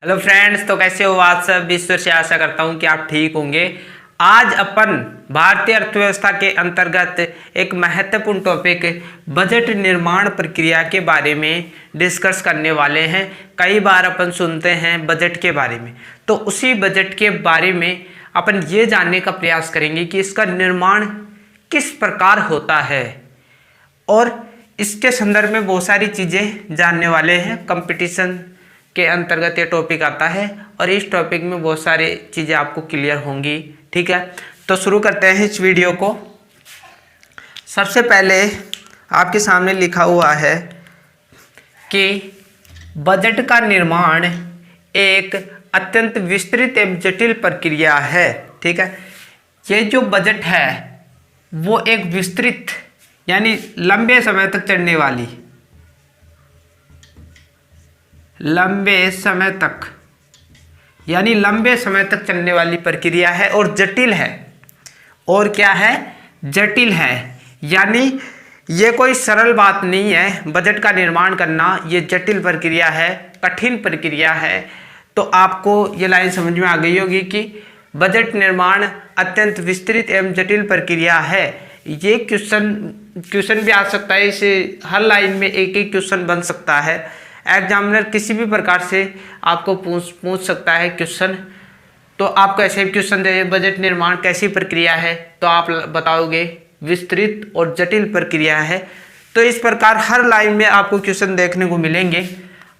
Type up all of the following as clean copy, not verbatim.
Hello friends, तो कैसे हो आप सब। ईश्वर से आशा करता हूं कि आप ठीक होंगे। आज अपन भारतीय अर्थव्यवस्था के अंतर्गत एक महत्वपूर्ण टॉपिक बजट निर्माण प्रक्रिया के बारे में डिस्कस करने वाले हैं। कई बार अपन सुनते हैं बजट के बारे में, तो उसी बजट के बारे में अपन ये जानने का प्रयास करेंगे कि इसका निर्माण किस प्रकार होता है और इसके संदर्भ में बहुत सारी चीज़ें जानने वाले हैं। कंपटीशन के अंतर्गत ये टॉपिक आता है और इस टॉपिक में बहुत सारी चीज़ें आपको क्लियर होंगी। ठीक है, तो शुरू करते हैं इस वीडियो को। सबसे पहले आपके सामने लिखा हुआ है कि बजट का निर्माण एक अत्यंत विस्तृत एवं जटिल प्रक्रिया है। ठीक है, ये जो बजट है वो एक विस्तृत यानी लंबे समय तक चलने वाली, लंबे समय तक चलने वाली प्रक्रिया है और जटिल है। और क्या है? जटिल है, यानी ये कोई सरल बात नहीं है। बजट का निर्माण करना ये जटिल प्रक्रिया है, कठिन प्रक्रिया है। तो आपको ये लाइन समझ में आ गई होगी कि बजट निर्माण अत्यंत विस्तृत एवं जटिल प्रक्रिया है। ये क्वेश्चन भी आ सकता है, इसे हर लाइन में एक एक क्वेश्चन बन सकता है। एग्जामिनर किसी भी प्रकार से आपको पूछ सकता है क्वेश्चन। तो आपको ऐसे क्वेश्चन दे, बजट निर्माण कैसी प्रक्रिया है, तो आप बताओगे विस्तृत और जटिल प्रक्रिया है। तो इस प्रकार हर लाइन में आपको क्वेश्चन देखने को मिलेंगे।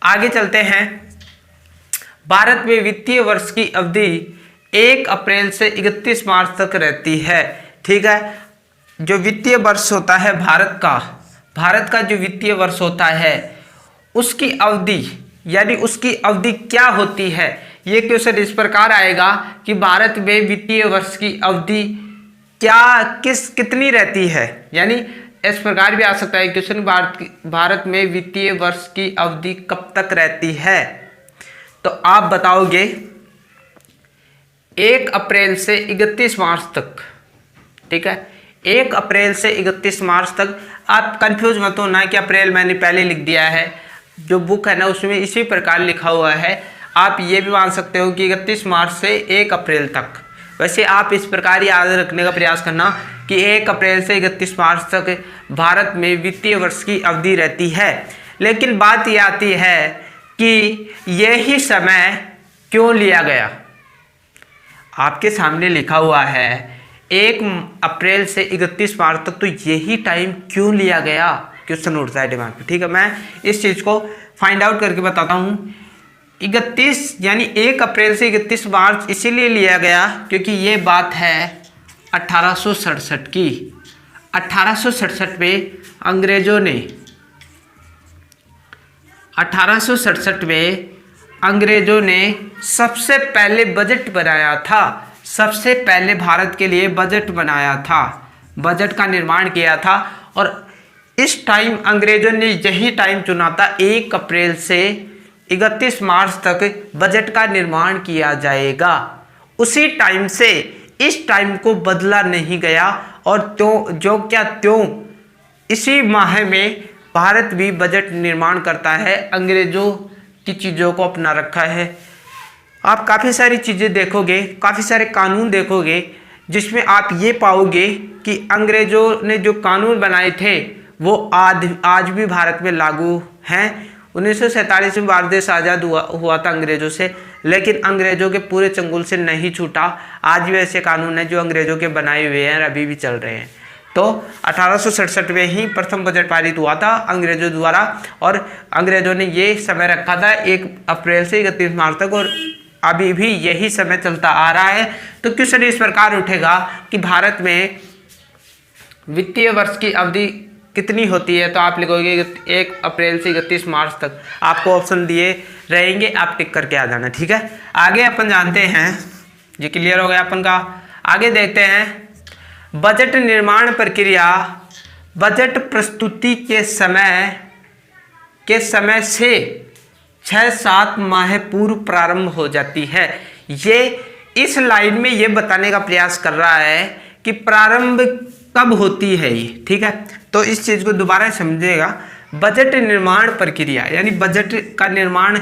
आगे चलते हैं। भारत में वित्तीय वर्ष की अवधि 1 अप्रैल से 31 मार्च तक रहती है। ठीक है, जो वित्तीय वर्ष होता है भारत का जो वित्तीय वर्ष होता है उसकी अवधि, यानी उसकी अवधि क्या होती है। ये क्वेश्चन इस प्रकार आएगा कि भारत में वित्तीय वर्ष की अवधि कितनी रहती है। यानी इस प्रकार भी आ सकता है क्वेश्चन, भारत में वित्तीय वर्ष की अवधि कब तक रहती है। तो आप बताओगे 1 अप्रैल से 31 मार्च तक। ठीक है, 1 अप्रैल से 31 मार्च तक। आप कंफ्यूज मत होना कि अप्रैल मैंने पहले लिख दिया है, जो बुक है ना उसमें इसी प्रकार लिखा हुआ है। आप ये भी मान सकते हो कि 31 मार्च से 1 अप्रैल तक। वैसे आप इस प्रकार याद रखने का प्रयास करना कि 1 अप्रैल से 31 मार्च तक भारत में वित्तीय वर्ष की अवधि रहती है। लेकिन बात ये आती है कि यही समय क्यों लिया गया। आपके सामने लिखा हुआ है 1 अप्रैल से 31 मार्च तक, तो यही टाइम क्यों लिया गया, क्वेश्चन उठता है दिमाग में। ठीक है, मैं इस चीज़ को फाइंड आउट करके बताता हूँ। 31 यानी 1 अप्रैल से 31 मार्च इसीलिए लिया गया क्योंकि ये बात है 1867 की। 1867 में अंग्रेजों ने सबसे पहले बजट बनाया था। सबसे पहले भारत के लिए बजट बनाया था, बजट का निर्माण किया था। और इस टाइम अंग्रेजों ने यही टाइम चुना था, 1 अप्रैल से 31 मार्च तक बजट का निर्माण किया जाएगा। उसी टाइम से इस टाइम को बदला नहीं गया और त्यों इसी माह में भारत भी बजट निर्माण करता है। अंग्रेजों की चीज़ों को अपना रखा है। आप काफ़ी सारी चीज़ें देखोगे, काफ़ी सारे कानून देखोगे जिसमें आप ये पाओगे कि अंग्रेजों ने जो कानून बनाए थे वो आज भी भारत में लागू हैं। 1947 में भारत देश आज़ाद हुआ था अंग्रेजों से, लेकिन अंग्रेजों के पूरे चंगुल से नहीं छूटा। आज भी ऐसे कानून हैं जो अंग्रेजों के बनाए हुए हैं और अभी भी चल रहे हैं। तो 1867 में ही प्रथम बजट पारित हुआ था अंग्रेजों द्वारा और अंग्रेजों ने ये समय रखा था 1 अप्रैल से 31 मार्च तक और अभी भी यही समय चलता आ रहा है। तो क्वेश्चन इस प्रकार उठेगा कि भारत में वित्तीय वर्ष की अवधि कितनी होती है, तो आप लिखोगे 1 अप्रैल से 31 मार्च तक। आपको ऑप्शन दिए रहेंगे, आप टिक करके आ जाना। ठीक है, आगे अपन जानते हैं, ये क्लियर हो गया अपन का। आगे देखते हैं बजट निर्माण प्रक्रिया। बजट प्रस्तुति के समय से 6-7 माह पूर्व प्रारंभ हो जाती है। ये इस लाइन में ये बताने का प्रयास कर रहा है कि प्रारंभ कब होती है ये। ठीक है, तो इस चीज़ को दोबारा समझिएगा। बजट निर्माण प्रक्रिया यानी बजट का निर्माण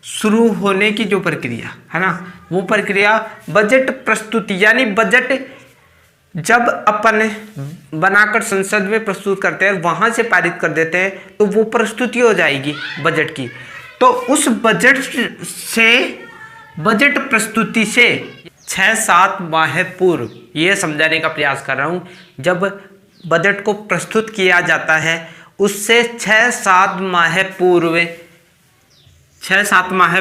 शुरू होने की जो प्रक्रिया है ना, वो प्रक्रिया बजट प्रस्तुति, यानी बजट जब अपन बनाकर संसद में प्रस्तुत करते हैं, वहां से पारित कर देते हैं, तो वो प्रस्तुति हो जाएगी बजट की। तो उस बजट प्रस्तुति से 6-7 माह पूर्व, ये समझाने का प्रयास कर रहा हूँ, जब बजट को प्रस्तुत किया जाता है उससे 6-7 माह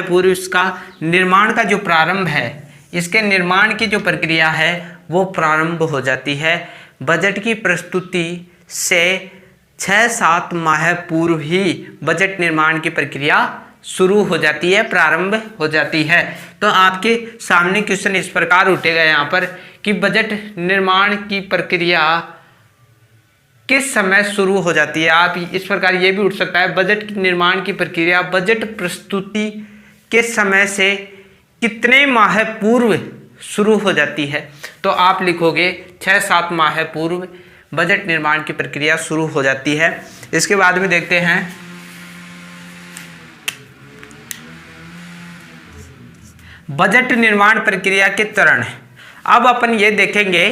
पूर्व इसका निर्माण का जो प्रारंभ है, इसके निर्माण की जो प्रक्रिया है वो प्रारंभ हो जाती है। बजट की प्रस्तुति से 6-7 माह पूर्व ही बजट निर्माण की प्रक्रिया शुरू हो जाती है, प्रारंभ हो जाती है। तो आपके सामने क्वेश्चन इस प्रकार उठेगा यहाँ पर कि बजट निर्माण की प्रक्रिया किस समय शुरू हो जाती है। आप इस प्रकार ये भी उठ सकता है, बजट निर्माण की प्रक्रिया बजट प्रस्तुति के समय से कितने माह पूर्व शुरू हो जाती है। तो आप लिखोगे 6-7 माह पूर्व बजट निर्माण की प्रक्रिया शुरू हो जाती है। इसके बाद में देखते हैं बजट निर्माण प्रक्रिया के चरण। अब अपन ये देखेंगे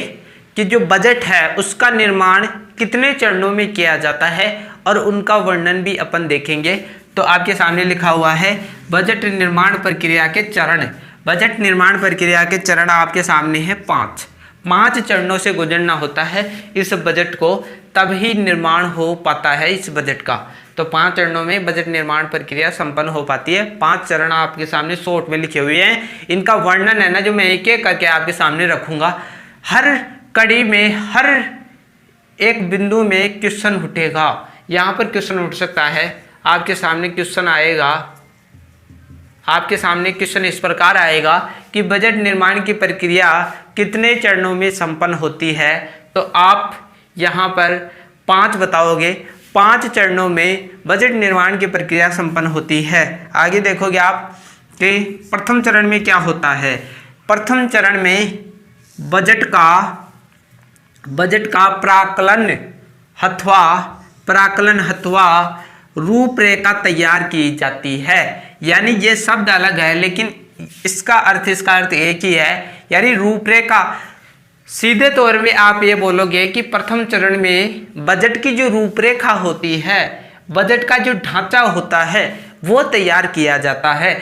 कि जो बजट है उसका निर्माण कितने चरणों में किया जाता है और उनका वर्णन भी अपन देखेंगे। तो आपके सामने लिखा हुआ है बजट निर्माण प्रक्रिया के चरण। बजट निर्माण प्रक्रिया के चरण आपके सामने है 5 चरणों से गुजरना होता है इस बजट को, तभी निर्माण हो पाता है इस बजट का। तो 5 चरणों में बजट निर्माण प्रक्रिया संपन्न हो पाती है। 5 चरण आपके सामने शॉर्ट में लिखे हुए हैं। इनका वर्णन है ना, जो मैं एक एक करके आपके सामने रखूंगा, हर कड़ी में हर एक बिंदु में क्वेश्चन उठेगा। यहाँ पर क्वेश्चन उठ सकता है, आपके सामने क्वेश्चन आएगा, आपके सामने क्वेश्चन इस प्रकार आएगा कि बजट निर्माण की प्रक्रिया कितने चरणों में संपन्न होती है। तो आप यहाँ पर 5 बताओगे, 5 चरणों में बजट निर्माण की प्रक्रिया संपन्न होती है। आगे देखोगे आप कि प्रथम चरण में क्या होता है। प्रथम चरण में बजट का प्राक्कलन अथवा रूपरेखा तैयार की जाती है। यानी ये शब्द अलग है लेकिन इसका अर्थ एक ही है, यानी रूपरेखा। सीधे तौर पे आप ये बोलोगे कि प्रथम चरण में बजट की जो रूपरेखा होती है, बजट का जो ढांचा होता है वो तैयार किया जाता है।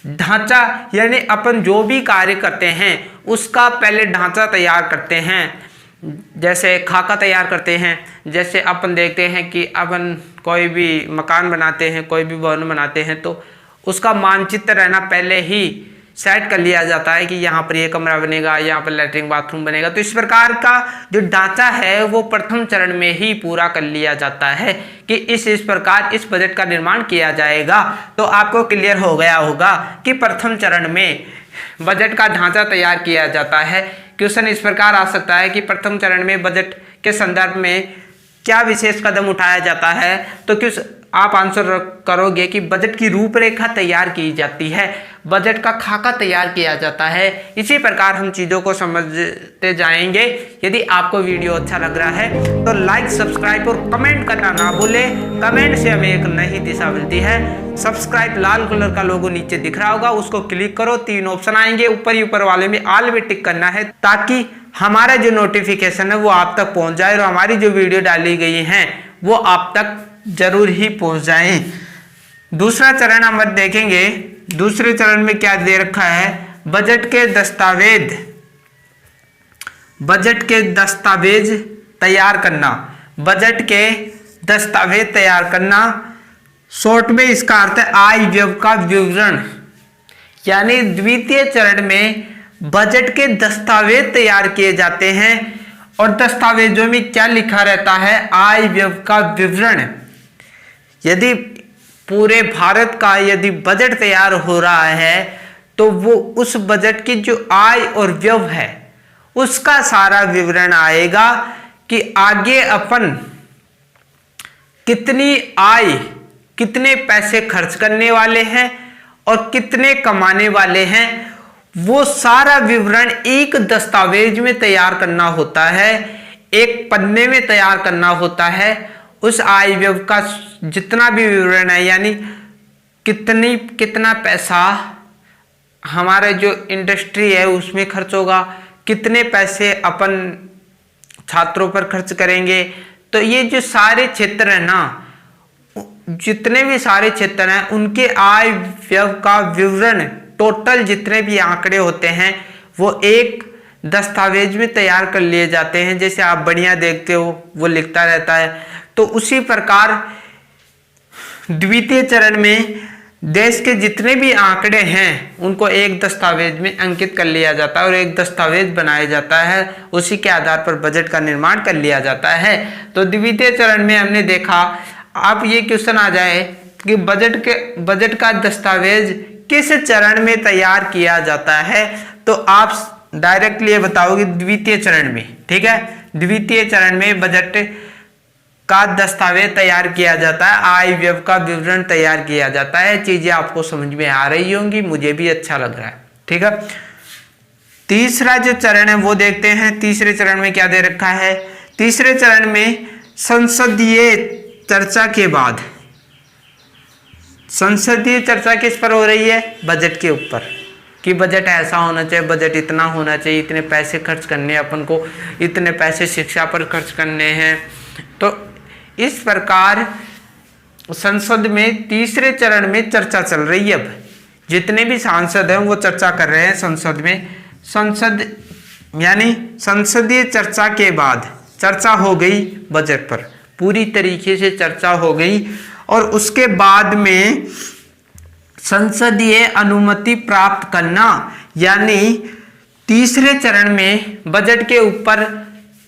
ढांचा यानी अपन जो भी कार्य करते हैं उसका पहले ढांचा तैयार करते हैं, जैसे खाका तैयार करते हैं। जैसे अपन देखते हैं कि अपन कोई भी मकान बनाते हैं, कोई भी भवन बनाते हैं, तो उसका मानचित्र रहना पहले ही सेट कर लिया जाता है कि यहाँ पर ये कमरा बनेगा, यहाँ पर लैट्रिन बाथरूम बनेगा। तो इस प्रकार का जो ढांचा है वो प्रथम चरण में ही पूरा कर लिया जाता है कि इस प्रकार इस बजट का निर्माण किया जाएगा। तो आपको क्लियर हो गया होगा कि प्रथम चरण में बजट का ढांचा तैयार किया जाता है। क्वेश्चन इस प्रकार आ सकता है कि प्रथम चरण में बजट के संदर्भ में क्या विशेष कदम उठाया जाता है। तो किस आप आंसर करोगे कि बजट की रूपरेखा तैयार की जाती है, बजट का खाका तैयार किया जाता है। इसी प्रकार हम चीज़ों को समझते जाएंगे। यदि आपको वीडियो अच्छा लग रहा है तो लाइक, सब्सक्राइब और कमेंट करना ना भूलें। कमेंट से हमें एक नई दिशा मिलती है। सब्सक्राइब लाल कलर का लोगो नीचे दिख रहा होगा, उसको क्लिक करो, 3 ऑप्शन आएंगे, ऊपर वाले में ऑल में टिक करना है ताकि हमारा जो नोटिफिकेशन है वो आप तक पहुंच जाए और हमारी जो वीडियो डाली गई है वो आप तक जरूर ही पहुंच जाए। दूसरा चरण हम देखेंगे। दूसरे चरण में क्या दे रखा है, बजट के दस्तावेज तैयार करना। बजट के दस्तावेज तैयार करना, शॉर्ट में इसका अर्थ है आय व्यय का विवरण। यानी द्वितीय चरण में बजट के दस्तावेज तैयार किए जाते हैं और दस्तावेजों में क्या लिखा रहता है, आय व्यय का विवरण। यदि पूरे भारत का यदि बजट तैयार हो रहा है तो वो उस बजट की जो आय और व्यय है उसका सारा विवरण आएगा कि आगे अपन कितनी आय, कितने पैसे खर्च करने वाले हैं और कितने कमाने वाले हैं। वो सारा विवरण एक दस्तावेज में तैयार करना होता है, एक पन्ने में तैयार करना होता है। उस आय व्यय का जितना भी विवरण है, यानी कितना पैसा हमारे जो इंडस्ट्री है उसमें खर्च होगा, कितने पैसे अपन छात्रों पर खर्च करेंगे। तो ये जो सारे क्षेत्र है ना, जितने भी सारे क्षेत्र हैं उनके आय व्यय का विवरण, टोटल जितने भी आंकड़े होते हैं वो एक दस्तावेज में तैयार कर लिए जाते हैं। जैसे आप बढ़िया देखते हो वो लिखता रहता है, तो उसी प्रकार द्वितीय चरण में देश के जितने भी आंकड़े हैं उनको एक दस्तावेज में अंकित कर लिया जाता है और एक दस्तावेज बनाया जाता है, उसी के आधार पर बजट का निर्माण कर लिया जाता है। तो द्वितीय चरण में हमने देखा, आप ये क्वेश्चन आ जाए कि बजट का दस्तावेज किस चरण में तैयार किया जाता है, तो आप डायरेक्टली ये बताओगे द्वितीय चरण में। ठीक है, द्वितीय चरण में बजट का दस्तावेज तैयार किया जाता है, आय व्यय का विवरण तैयार किया जाता है। चीजें आपको समझ में आ रही होंगी, मुझे भी अच्छा लग रहा है। ठीक है, तीसरा जो चरण है वो देखते हैं। तीसरे चरण में क्या दे रखा है? तीसरे चरण में संसदीय चर्चा के बाद, संसदीय चर्चा किस पर हो रही है? बजट के ऊपर, कि बजट ऐसा होना चाहिए, बजट इतना होना चाहिए, इतने पैसे खर्च करने हैं अपन को, इतने पैसे शिक्षा पर खर्च करने हैं। तो इस प्रकार संसद में तीसरे चरण में चर्चा चल रही है। अब जितने भी सांसद हैं वो चर्चा कर रहे हैं संसद में। संसद यानी संसदीय चर्चा के बाद चर्चा हो गई बजट पर, पूरी तरीके से चर्चा हो गई, और उसके बाद में संसदीय अनुमति प्राप्त करना, यानी तीसरे चरण में बजट के ऊपर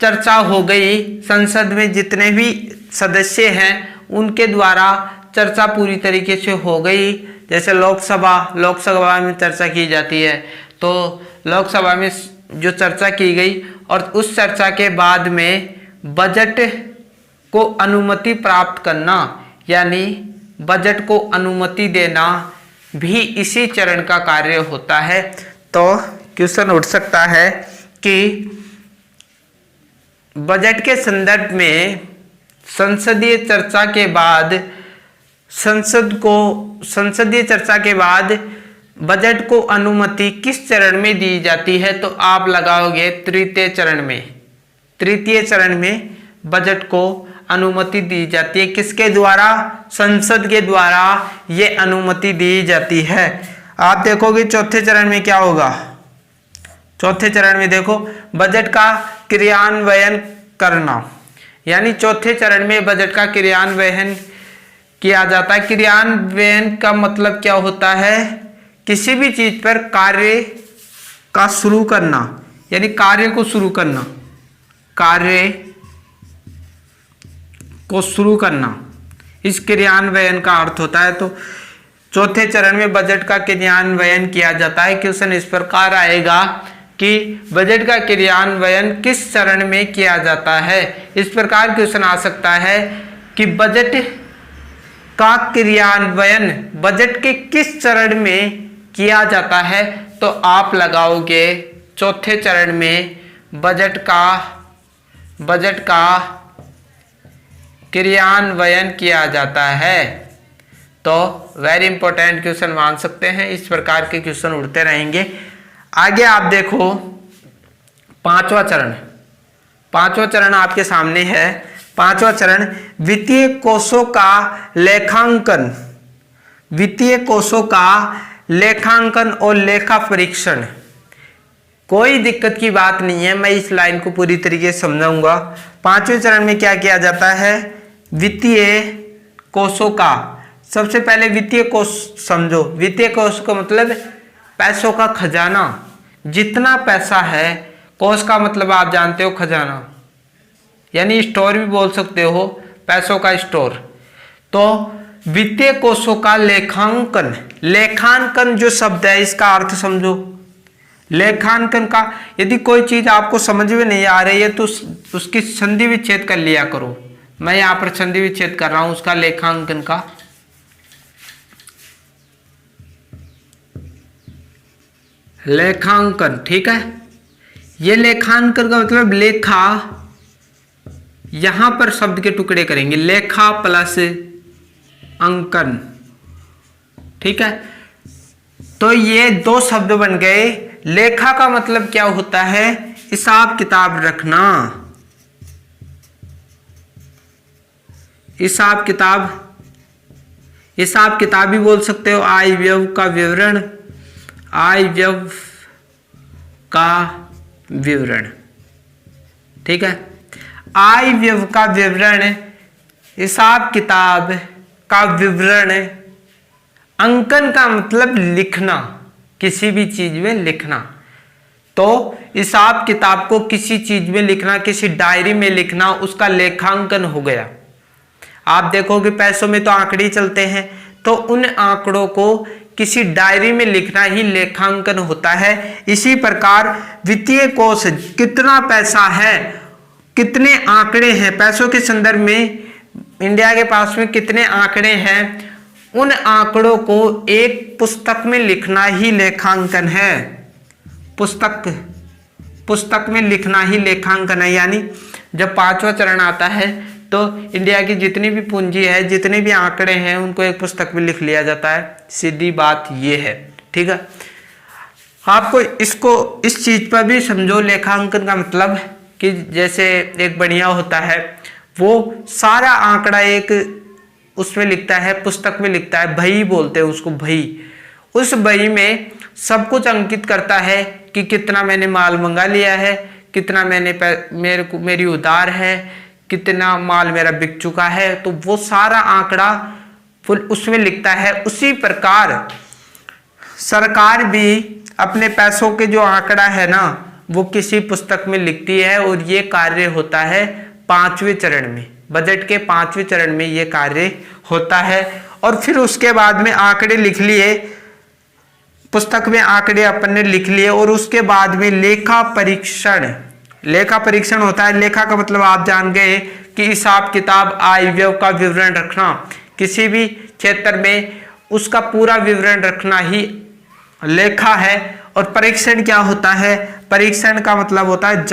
चर्चा हो गई। संसद में जितने भी सदस्य हैं उनके द्वारा चर्चा पूरी तरीके से हो गई। जैसे लोकसभा में चर्चा की जाती है, तो लोकसभा में जो चर्चा की गई और उस चर्चा के बाद में बजट को अनुमति प्राप्त करना, यानी बजट को अनुमति देना भी इसी चरण का कार्य होता है। तो क्वेश्चन उठ सकता है कि बजट के संदर्भ में संसदीय चर्चा के बाद संसदीय चर्चा के बाद बजट को अनुमति किस चरण में दी जाती है? तो आप लगाओगे तृतीय चरण में। तृतीय चरण में बजट को अनुमति दी जाती है। किसके द्वारा? संसद के द्वारा ये अनुमति दी जाती है। आप देखोगे चौथे चरण में क्या होगा? चौथे चरण में देखो, बजट का क्रियान्वयन करना, यानी चौथे चरण में बजट का क्रियान्वयन किया जाता है। क्रियान्वयन का मतलब क्या होता है? किसी भी चीज पर कार्य का शुरू करना, यानी कार्य को शुरू करना, कार्य को शुरू करना, इस क्रियान्वयन का अर्थ होता है। तो चौथे चरण में बजट का क्रियान्वयन किया जाता है। क्वेश्चन इस प्रकार आएगा कि बजट का क्रियान्वयन किस चरण में किया जाता है? इस प्रकार क्वेश्चन आ सकता है कि बजट का क्रियान्वयन बजट के किस चरण में किया जाता है? तो आप लगाओगे चौथे चरण में बजट का क्रियान्वयन किया जाता है। तो वेरी इंपॉर्टेंट क्वेश्चन मान सकते हैं। इस प्रकार के क्वेश्चन उड़ते रहेंगे। आगे आप देखो पांचवा चरण। पांचवा चरण आपके सामने है। पांचवा चरण वित्तीय कोषों का लेखांकन, वित्तीय कोषों का लेखांकन और लेखा परीक्षण। कोई दिक्कत की बात नहीं है, मैं इस लाइन को पूरी तरीके से समझाऊंगा। पांचवें चरण में क्या किया जाता है? वित्तीय कोषों का, सबसे पहले वित्तीय कोष समझो। वित्तीय कोष का मतलब पैसों का खजाना, जितना पैसा है। कोष का मतलब आप जानते हो खजाना, यानी स्टोर भी बोल सकते हो, पैसों का स्टोर। तो वित्तीय कोषों का लेखांकन, लेखांकन जो शब्द है इसका अर्थ समझो। लेखांकन का, यदि कोई चीज आपको समझ में नहीं आ रही है तो उसकी संधि विच्छेद कर लिया करो। मैं यहाँ पर संधि विच्छेद कर रहा हूं उसका, लेखांकन का। लेखांकन, ठीक है। ये लेखांकन का मतलब लेखा, यहां पर शब्द के टुकड़े करेंगे, लेखा प्लस अंकन, ठीक है, तो ये दो शब्द बन गए। लेखा का मतलब क्या होता है? हिसाब किताब रखना, हिसाब किताब, हिसाब किताब भी बोल सकते हो। आय व्यय का विवरण, आय व्यय का विवरण, ठीक है। आय व्यय का विवरण, हिसाब किताब का विवरण। अंकन का मतलब लिखना, किसी भी चीज में लिखना। तो हिसाब किताब को किसी चीज में लिखना, किसी डायरी में लिखना, उसका लेखांकन हो गया। आप देखोगे पैसों में तो आंकड़े ही चलते हैं, तो उन आंकड़ों को किसी डायरी में लिखना ही लेखांकन होता है। इसी प्रकार वित्तीय कोष, कितना पैसा है, कितने आंकड़े हैं, पैसों के संदर्भ में इंडिया के पास में कितने आंकड़े हैं, उन आंकड़ों को एक पुस्तक में लिखना ही लेखांकन है। पुस्तक में लिखना ही लेखांकन है। यानी जब पांचवा चरण आता है तो इंडिया की जितनी भी पूंजी है, जितने भी आंकड़े हैं, उनको एक पुस्तक में लिख लिया जाता है। सीधी बात ये है, ठीक है। आपको इसको इस चीज पर भी समझो, लेखांकन का मतलब कि जैसे एक बढ़िया होता है, वो सारा आंकड़ा एक उसमें लिखता है, पुस्तक में लिखता है, बही बोलते हैं उसको, बही। उस बही में सब कुछ अंकित करता है कि कितना मैंने माल मंगा लिया है, कितना मेरी उधार है, कितना माल मेरा बिक चुका है, तो वो सारा आंकड़ा उसमें लिखता है। उसी प्रकार सरकार भी अपने पैसों के जो आंकड़ा है ना, वो किसी पुस्तक में लिखती है, और ये कार्य होता है पांचवें चरण में। बजट के पांचवें चरण में ये कार्य होता है। और फिर उसके बाद में आंकड़े लिख लिए, पुस्तक में आंकड़े अपन ने लिख लिए, और उसके बाद में लेखा परीक्षण, लेखा परीक्षण होता है। लेखा का मतलब आप जान गए कि हिसाब किताब, आय व्यय का विवरण रखना, किसी भी क्षेत्र में उसका पूरा विवरण रखना ही लेखा है। और परीक्षण क्या होता है? परीक्षण का मतलब होता है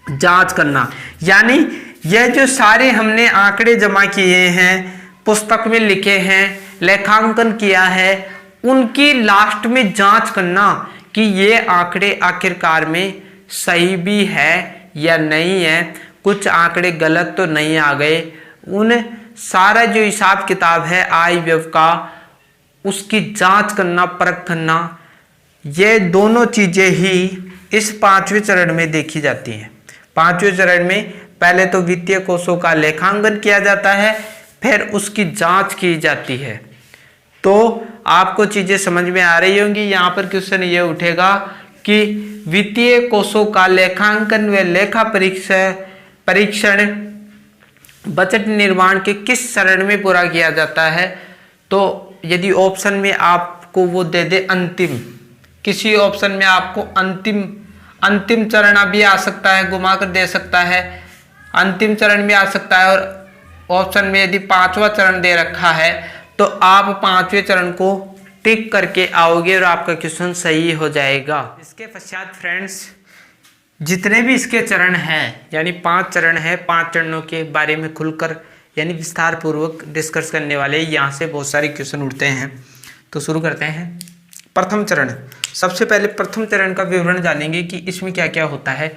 जांच करना। यानी यह जो सारे हमने आंकड़े जमा किए हैं, पुस्तक में लिखे हैं, लेखांकन किया है, उनकी लास्ट में जांच करना कि ये आंकड़े आखिरकार में सही भी है या नहीं है, कुछ आंकड़े गलत तो नहीं आ गए। उन सारा जो हिसाब किताब है आय व्यय का, उसकी जांच करना, परख करना, ये दोनों चीजें ही इस पांचवें चरण में देखी जाती हैं। पांचवें चरण में पहले तो वित्तीय कोषों का लेखांकन किया जाता है, फिर उसकी जांच की जाती है। तो आपको चीजें समझ में आ रही होंगी। यहाँ पर क्वेश्चन ये उठेगा कि वित्तीय कोषों का लेखांकन व लेखा परीक्षण बजट निर्माण के किस चरण में पूरा किया जाता है? तो यदि ऑप्शन में आपको वो दे दे अंतिम, किसी ऑप्शन में आपको अंतिम चरण भी आ सकता है, घुमा कर दे सकता है, अंतिम चरण भी आ सकता है। और ऑप्शन में यदि पांचवा चरण दे रखा है तो आप पांचवें चरण को टिक करके आओगे और आपका क्वेश्चन सही हो जाएगा। इसके पश्चात फ्रेंड्स, जितने भी इसके चरण हैं, यानी 5 चरण है, 5 चरणों के बारे में खुलकर यानी विस्तार पूर्वक डिस्कस करने वाले, यहाँ से बहुत सारे क्वेश्चन उठते हैं। तो शुरू करते हैं। प्रथम चरण, सबसे पहले प्रथम चरण का विवरण जानेंगे कि इसमें क्या क्या होता है।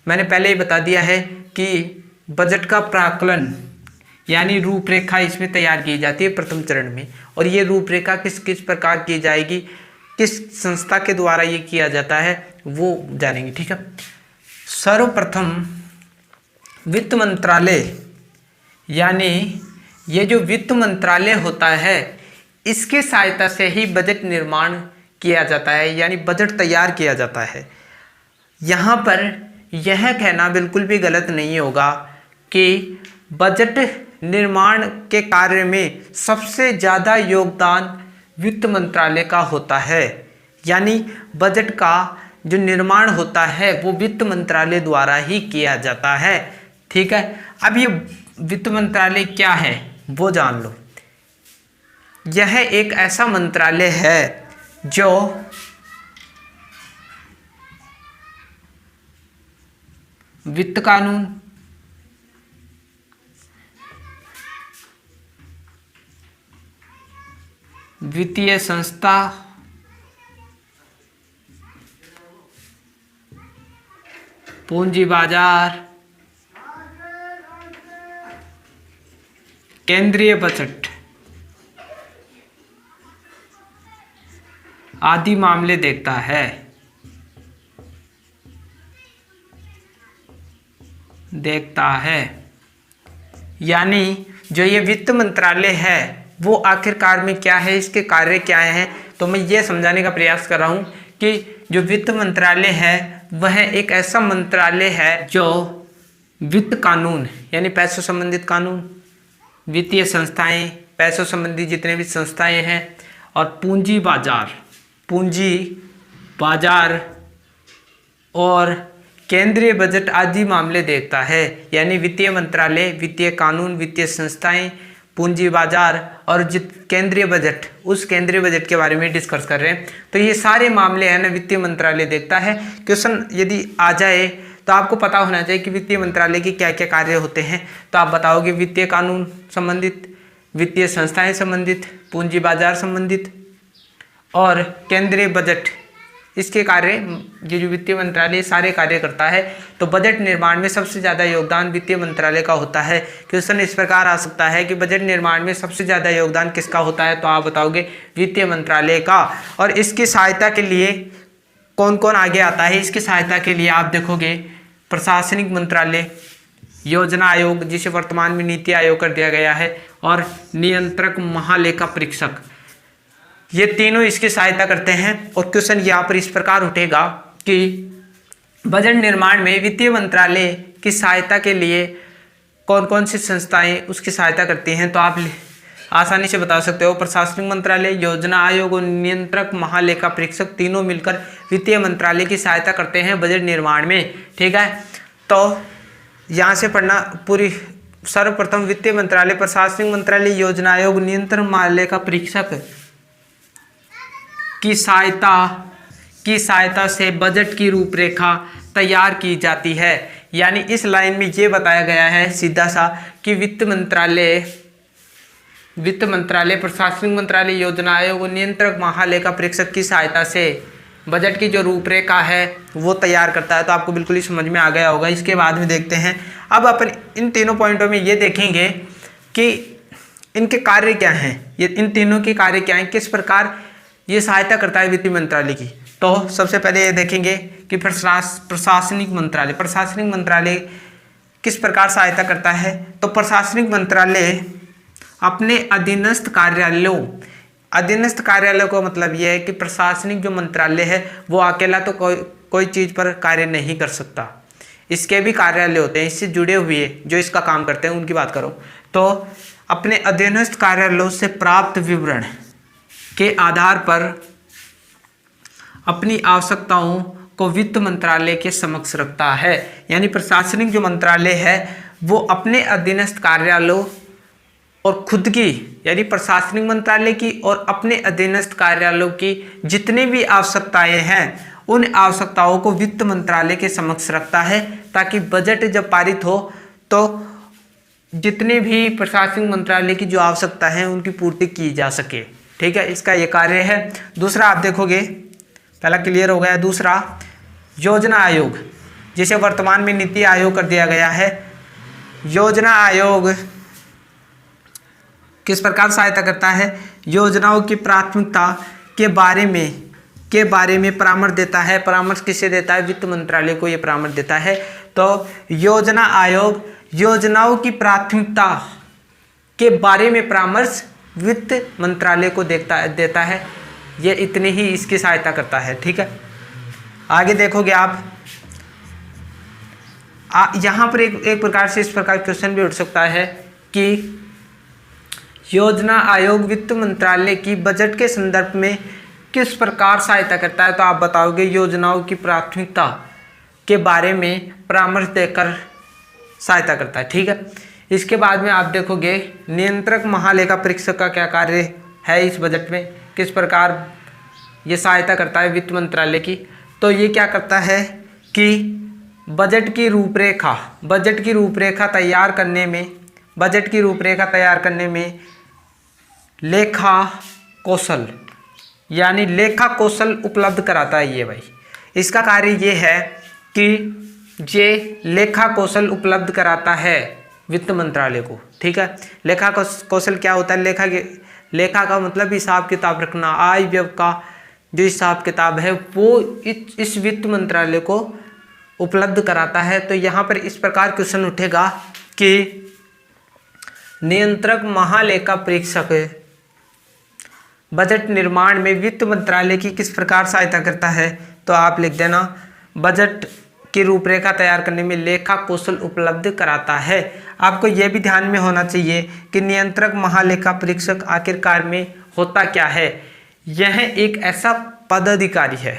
मैंने पहले ही बता दिया है कि बजट का प्राक्कलन यानी रूपरेखा इसमें तैयार की जाती है प्रथम चरण में। और ये रूपरेखा किस किस प्रकार की जाएगी, किस संस्था के द्वारा ये किया जाता है, वो जानेंगे, ठीक है। सर्वप्रथम वित्त मंत्रालय, यानी ये जो वित्त मंत्रालय होता है, इसकी सहायता से ही बजट निर्माण किया जाता है, यानी बजट तैयार किया जाता है। यहाँ पर यह कहना बिल्कुल भी गलत नहीं होगा कि बजट निर्माण के कार्य में सबसे ज़्यादा योगदान वित्त मंत्रालय का होता है। यानी बजट का जो निर्माण होता है वो वित्त मंत्रालय द्वारा ही किया जाता है, ठीक है। अब ये वित्त मंत्रालय क्या है वो जान लो। यह एक ऐसा मंत्रालय है जो वित्त कानून, वित्तीय संस्था पूंजी बाजार, केंद्रीय बजट आदि मामले देखता है। यानी जो ये वित्त मंत्रालय है वो आखिरकार में क्या है, इसके कार्य क्या हैं, तो मैं ये समझाने का प्रयास कर रहा हूँ कि जो वित्त मंत्रालय है वह एक ऐसा मंत्रालय है जो वित्त कानून यानी पैसों संबंधित कानून, वित्तीय संस्थाएं, पैसों संबंधी जितने भी संस्थाएं हैं, और पूंजी बाजार और केंद्रीय बजट आदि मामले देखता है। यानी वित्तीय मंत्रालय, वित्तीय कानून, वित्तीय संस्थाएं, पूंजी बाजार और केंद्रीय बजट, उस केंद्रीय बजट के बारे में डिस्कस कर रहे हैं। तो ये सारे मामले हैं ना वित्तीय मंत्रालय देखता है। क्वेश्चन यदि आ जाए तो आपको पता होना चाहिए कि वित्तीय मंत्रालय के क्या क्या कार्य होते हैं। तो आप बताओगे वित्तीय कानून संबंधित, वित्तीय संस्थाएं संबंधित, पूंजी बाजार संबंधित और केंद्रीय बजट, इसके कार्य जो वित्तीय मंत्रालय सारे कार्य करता है। तो बजट निर्माण में सबसे ज़्यादा योगदान वित्तीय मंत्रालय का होता है। क्वेश्चन इस प्रकार आ सकता है कि बजट निर्माण में सबसे ज़्यादा योगदान किसका होता है, तो आप बताओगे वित्तीय मंत्रालय का। और इसकी सहायता के लिए कौन कौन आगे आता है, इसकी सहायता के लिए आप देखोगे प्रशासनिक मंत्रालय, योजना आयोग जिसे वर्तमान में नीति आयोग कर दिया गया है, और नियंत्रक महालेखा परीक्षक, ये तीनों इसकी सहायता करते हैं। और क्वेश्चन यहाँ पर इस प्रकार उठेगा कि बजट निर्माण में वित्तीय मंत्रालय की सहायता के लिए कौन कौन सी संस्थाएं उसकी सहायता करती हैं, तो आप आसानी से बता सकते हो प्रशासनिक मंत्रालय, योजना आयोग और नियंत्रक महालेखा परीक्षक तीनों मिलकर वित्तीय मंत्रालय की सहायता करते हैं बजट निर्माण में। ठीक है, तो यहाँ से पढ़ना पूरी, सर्वप्रथम वित्तीय मंत्रालय, प्रशासनिक मंत्रालय, योजना आयोग, नियंत्रण महालेखा परीक्षक की सहायता से बजट की रूपरेखा तैयार की जाती है। यानी इस लाइन में ये बताया गया है सीधा सा कि वित्त मंत्रालय, प्रशासनिक मंत्रालय, योजना आयोग और नियंत्रक महालेखा परीक्षक की सहायता से बजट की जो रूपरेखा है वो तैयार करता है। तो आपको बिल्कुल ही समझ में आ गया होगा। इसके बाद में देखते हैं, अब अपन इन तीनों पॉइंटों में ये देखेंगे कि इनके कार्य क्या हैं, ये इन तीनों के कार्य क्या हैं, किस प्रकार ये सहायता करता है वित्तीय मंत्रालय की। तो सबसे पहले ये देखेंगे कि प्रशासनिक मंत्रालय किस प्रकार सहायता करता है। तो प्रशासनिक मंत्रालय अपने अधीनस्थ कार्यालयों को मतलब यह है कि प्रशासनिक जो मंत्रालय है वो अकेला तो कोई चीज़ पर कार्य नहीं कर सकता, इसके भी कार्यालय होते हैं, इससे जुड़े हुए जो इसका काम करते हैं उनकी बात करो। तो अपने अधीनस्थ कार्यालयों से प्राप्त विवरण के आधार पर अपनी आवश्यकताओं को वित्त मंत्रालय के समक्ष रखता है। यानी प्रशासनिक जो मंत्रालय है वो अपने अधीनस्थ कार्यालयों और खुद की, यानी प्रशासनिक मंत्रालय की और अपने अधीनस्थ कार्यालयों की जितनी भी आवश्यकताएं हैं उन आवश्यकताओं को वित्त मंत्रालय के समक्ष रखता है, ताकि बजट जब पारित हो तो जितने भी प्रशासनिक मंत्रालय की जो आवश्यकता है उनकी पूर्ति की जा सके। ठीक है, इसका ये कार्य है। दूसरा आप देखोगे, पहला क्लियर हो गया। दूसरा योजना आयोग, जिसे वर्तमान में नीति आयोग कर दिया गया है। योजना आयोग किस प्रकार सहायता करता है, योजनाओं की प्राथमिकता के बारे में परामर्श देता है। परामर्श किसे देता है, वित्त मंत्रालय को ये परामर्श देता है। तो योजना आयोग योजनाओं की प्राथमिकता के बारे में परामर्श वित्त मंत्रालय को देता है। ये इतनी ही इसकी सहायता करता है। ठीक है, आगे देखोगे आप यहाँ पर एक प्रकार से इस प्रकार क्वेश्चन भी उठ सकता है कि योजना आयोग वित्त मंत्रालय की बजट के संदर्भ में किस प्रकार सहायता करता है। तो आप बताओगे योजनाओं की प्राथमिकता के बारे में परामर्श देकर सहायता करता है। ठीक है, इसके बाद में आप देखोगे नियंत्रक महालेखा परीक्षक का क्या कार्य है इस बजट में, किस प्रकार ये सहायता करता है वित्त मंत्रालय की। तो ये क्या करता है कि बजट की रूपरेखा तैयार करने में लेखा कौशल यानी लेखा कौशल उपलब्ध कराता है ये भाई। इसका कार्य ये है कि ये लेखा कौशल उपलब्ध कराता है वित्त मंत्रालय को। ठीक है, लेखा कौशल क्या होता है? लेखा का मतलब हिसाब किताब रखना, आय व्यय का जो हिसाब किताब है वो इस वित्त मंत्रालय को उपलब्ध कराता है। तो यहाँ पर इस प्रकार क्वेश्चन उठेगा कि नियंत्रक महालेखा परीक्षक बजट निर्माण में वित्त मंत्रालय की किस प्रकार सहायता करता है? तो आप लिख देना बजट की रूपरेखा तैयार करने में लेखा कौशल उपलब्ध कराता है। आपको यह भी ध्यान में होना चाहिए कि नियंत्रक महालेखा परीक्षक आखिरकार में होता क्या है? यह एक ऐसा पदाधिकारी है,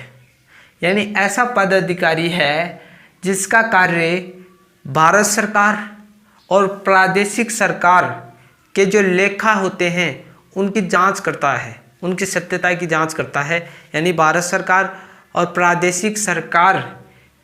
यानी ऐसा पदाधिकारी है जिसका कार्य भारत सरकार और प्रादेशिक सरकार के जो लेखा होते हैं उनकी जांच करता है, उनकी सत्यता की जांच करता है। यानी भारत सरकार और प्रादेशिक सरकार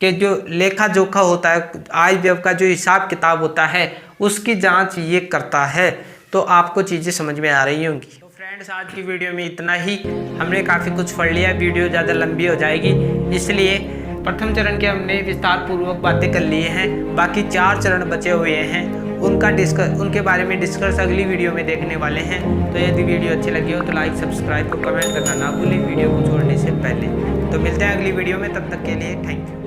के जो लेखा जोखा होता है, आय व्यय का जो हिसाब किताब होता है, उसकी जांच ये करता है। तो आपको चीज़ें समझ में आ रही होंगी। तो फ्रेंड्स, आज की वीडियो में इतना ही। हमने काफ़ी कुछ पढ़ लिया, वीडियो ज़्यादा लंबी हो जाएगी, इसलिए प्रथम चरण के हमने विस्तार पूर्वक बातें कर लिए हैं। बाकी 4 चरण बचे हुए हैं, उनके बारे में डिस्कस अगली वीडियो में देखने वाले हैं। तो यदि वीडियो अच्छी लगी हो तो लाइक, सब्सक्राइब और कमेंट करना ना भूलें वीडियो को छोड़ने से पहले। तो मिलते हैं अगली वीडियो में, तब तक के लिए थैंक यू।